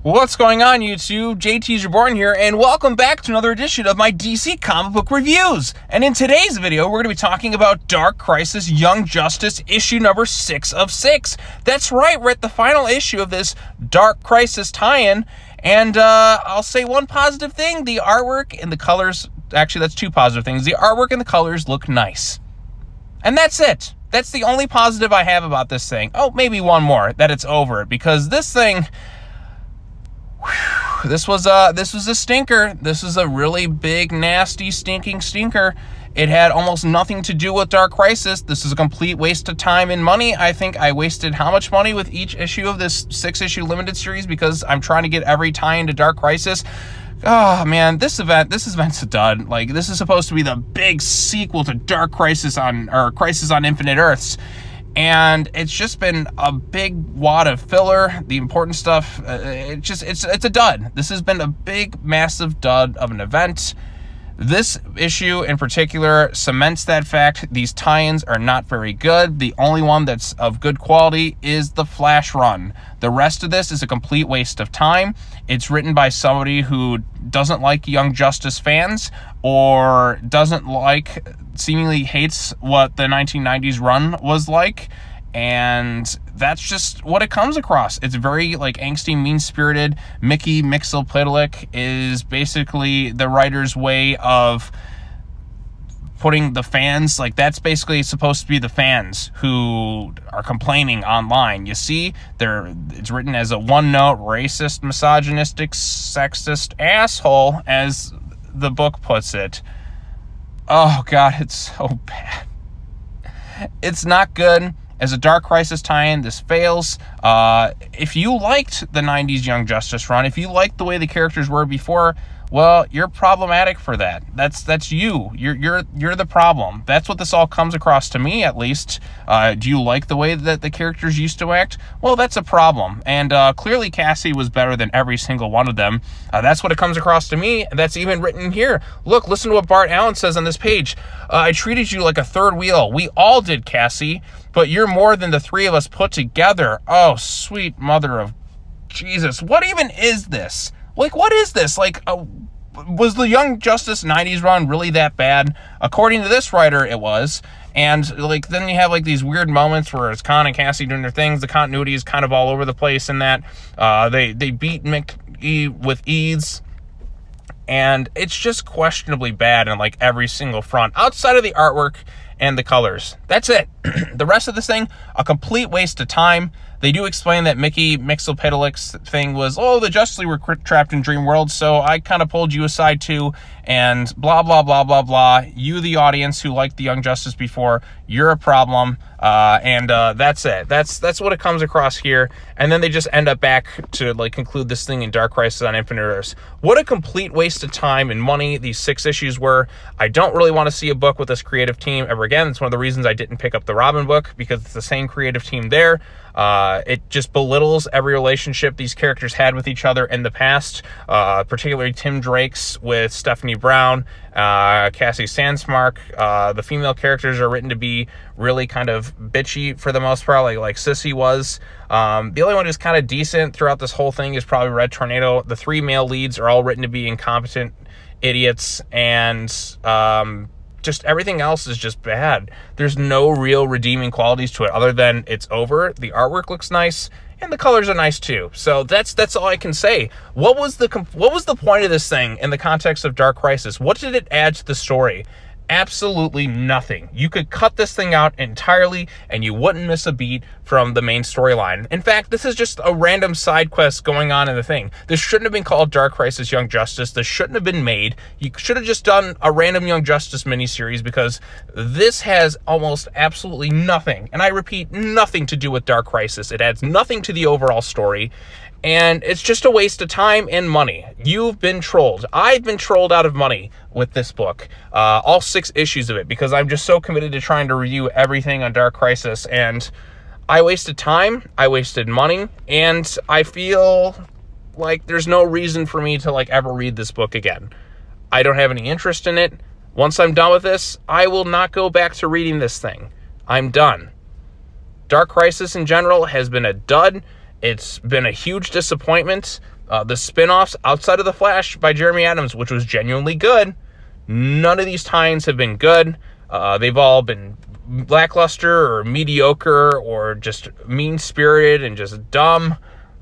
What's going on, YouTube? JT's Reborn here, and welcome back to another edition of my DC comic book reviews. And in today's video, we're going to be talking about Dark Crisis Young Justice issue number 6 of 6. That's right, we're at the final issue of this Dark Crisis tie-in, and I'll say one positive thing: the artwork and the colors, actually that's two positive things, the artwork and the colors look nice. And that's it. That's the only positive I have about this thing. Oh, maybe one more, that it's over, because this thing... This was a stinker. This is a really big, nasty, stinking stinker. It had almost nothing to do with Dark Crisis. This is a complete waste of time and money. I think I wasted how much money with each issue of this 6-issue limited series because I'm trying to get every tie into Dark Crisis. Oh man, this event's a dud. Like, this is supposed to be the big sequel to Dark Crisis or Crisis on Infinite Earths. And it's just been a big wad of filler. The important stuff, it's a dud. This has been a big, massive dud of an event. This issue in particular cements that fact. These tie-ins are not very good. The only one that's of good quality is the Flash run. The rest of this is a complete waste of time. It's written by somebody who doesn't like Young Justice fans or doesn't like, seemingly hates what the 1990s run was like. And that's just what it comes across. It's very, like, angsty, mean-spirited. Mickey Mxyzptlk is basically the writer's way of putting the fans, like, that's basically supposed to be the fans who are complaining online. You see, it's written as a one-note, racist, misogynistic, sexist asshole, as the book puts it. Oh, God, it's so bad. It's not good. As a Dark Crisis tie-in, this fails. If you liked the 90s Young Justice run, if you liked the way the characters were before, well, you're problematic for that. That's you. You're the problem. That's what this all comes across to me, at least. Do you like the way that the characters used to act? Well, that's a problem. And clearly Cassie was better than every single one of them. That's what it comes across to me. That's even written here. Look, listen to what Bart Allen says on this page. I treated you like a third wheel. We all did, Cassie. But you're more than the three of us put together. Oh, sweet mother of Jesus. What even is this? Like, what is this? Like, was the Young Justice 90s run really that bad? According to this writer, it was. And, like, then you have, like, these weird moments where it's Khan and Cassie doing their things. The continuity is kind of all over the place in that. They beat Mickey with ease. And it's just questionably bad on, like, every single front. Outside of the artwork and the colors. That's it. The rest of this thing, a complete waste of time. They do explain that Mickey Mxyzptlk's thing was, oh, the Justice League were trapped in Dream World, so I kind of pulled you aside too, and blah, blah, blah, blah, blah. You, the audience who liked the Young Justice before, you're a problem, and that's it. That's what it comes across here, and then they just end up back to, like, conclude this thing in Dark Crisis on Infinite Earths. What a complete waste of time and money these 6 issues were. I don't really want to see a book with this creative team ever again. It's one of the reasons I didn't pick up the Robin book, because it's the same creative team there. It just belittles every relationship these characters had with each other in the past, particularly Tim Drake's with Stephanie Brown, Cassie Sandsmark. The female characters are written to be really kind of bitchy for the most part, like Sissy was. The only one who's kind of decent throughout this whole thing is probably Red Tornado. The 3 male leads are all written to be incompetent idiots, and just everything else is just bad. There's no real redeeming qualities to it other than it's over. The artwork looks nice and the colors are nice too. So that's all I can say. What was the point of this thing in the context of Dark Crisis? What did it add to the story? Absolutely nothing. You could cut this thing out entirely and you wouldn't miss a beat from the main storyline. In fact, this is just a random side quest going on in the thing. This shouldn't have been called Dark Crisis Young Justice. This shouldn't have been made. You should have just done a random Young Justice miniseries, because this has almost absolutely nothing, and I repeat, nothing to do with Dark Crisis. It adds nothing to the overall story. And it's just a waste of time and money. You've been trolled. I've been trolled out of money with this book. All 6 issues of it, because I'm just so committed to trying to review everything on Dark Crisis. And I wasted time, I wasted money, and I feel like there's no reason for me to, like, ever read this book again. I don't have any interest in it. Once I'm done with this, I will not go back to reading this thing. I'm done. Dark Crisis in general has been a dud. It's been a huge disappointment. The spin-offs outside of The Flash by Jeremy Adams, which was genuinely good, none of these tie-ins have been good. They've all been lackluster or mediocre or just mean-spirited and just dumb.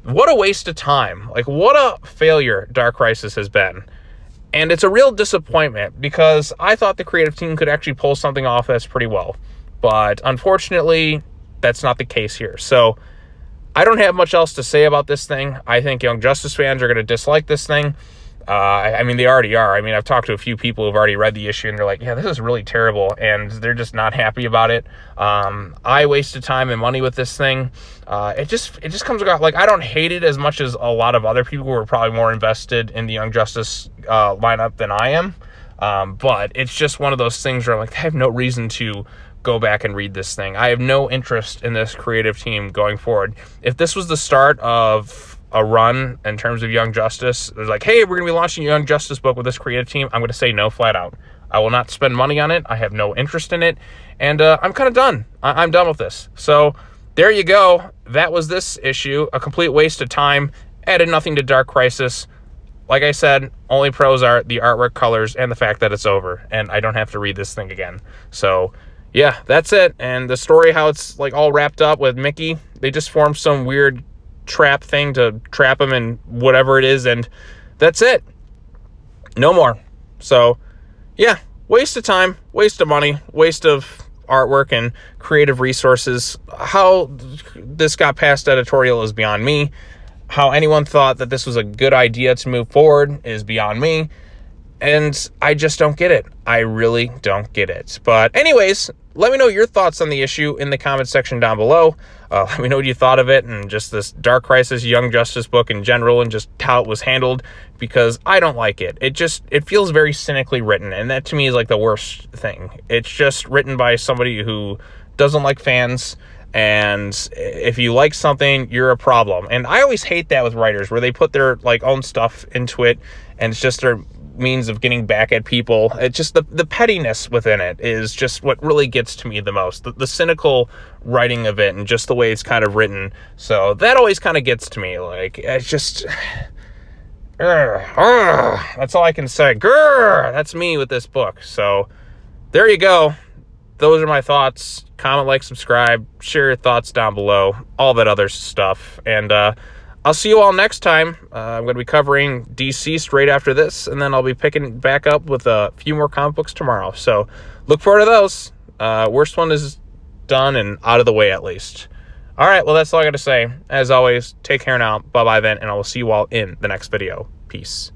What a waste of time. Like, what a failure Dark Crisis has been. And it's a real disappointment because I thought the creative team could actually pull something off that's pretty well. But unfortunately, that's not the case here. So I don't have much else to say about this thing. I think Young Justice fans are going to dislike this thing. I mean, they already are. I mean, I've talked to a few people who've already read the issue, and they're like, yeah, this is really terrible, and they're just not happy about it. I wasted time and money with this thing. It just comes across like I don't hate it as much as a lot of other people who are probably more invested in the Young Justice lineup than I am. But it's just one of those things where I'm like, I have no reason to go back and read this thing. I have no interest in this creative team going forward. If this was the start of a run in terms of Young Justice, it's like, hey, we're going to be launching a Young Justice book with this creative team, I'm going to say no flat out. I will not spend money on it. I have no interest in it. And I'm kind of done. I'm done with this. So there you go. That was this issue. A complete waste of time. Added nothing to Dark Crisis. Like I said, only pros are the artwork, colors, and the fact that it's over. And I don't have to read this thing again. So yeah, that's it. And the story, how it's like all wrapped up with Mickey. They just formed some weird trap thing to trap him in whatever it is, and that's it. No more. So yeah, waste of time, waste of money, waste of artwork and creative resources. How this got past editorial is beyond me. How anyone thought that this was a good idea to move forward is beyond me, and I just don't get it. I really don't get it. But anyways, let me know your thoughts on the issue in the comment section down below. Let me know what you thought of it and just this Dark Crisis Young Justice book in general and just how it was handled, because I don't like it. It feels very cynically written, and that to me is like the worst thing. It's just written by somebody who doesn't like fans, and if you like something, you're a problem. And I always hate that with writers, where they put their like own stuff into it, and it's just their means of getting back at people. It's just the pettiness within it is just what really gets to me the most. The cynical writing of it and just the way it's kind of written. So that always kind of gets to me. Like, it's just that's all I can say. Grr, that's me with this book. So there you go. Those are my thoughts. Comment, like, subscribe, share your thoughts down below, all that other stuff. And I'll see you all next time. I'm going to be covering DC straight after this, and then I'll be picking back up with a few more comic books tomorrow. So look forward to those. Worst one is done and out of the way at least. All right, well, that's all I got to say. As always, take care now. Bye-bye then, and I will see you all in the next video. Peace.